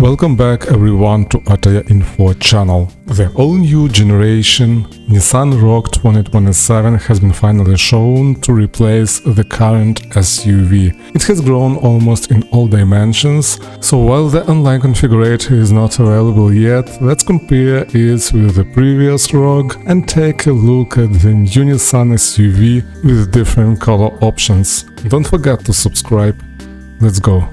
Welcome back everyone to Ataya Info channel. The all-new generation Nissan Rogue 2027 has been finally shown to replace the current SUV. It has grown almost in all dimensions, so while the online configurator is not available yet, let's compare it with the previous Rogue and take a look at the new Nissan SUV with different color options. Don't forget to subscribe. Let's go.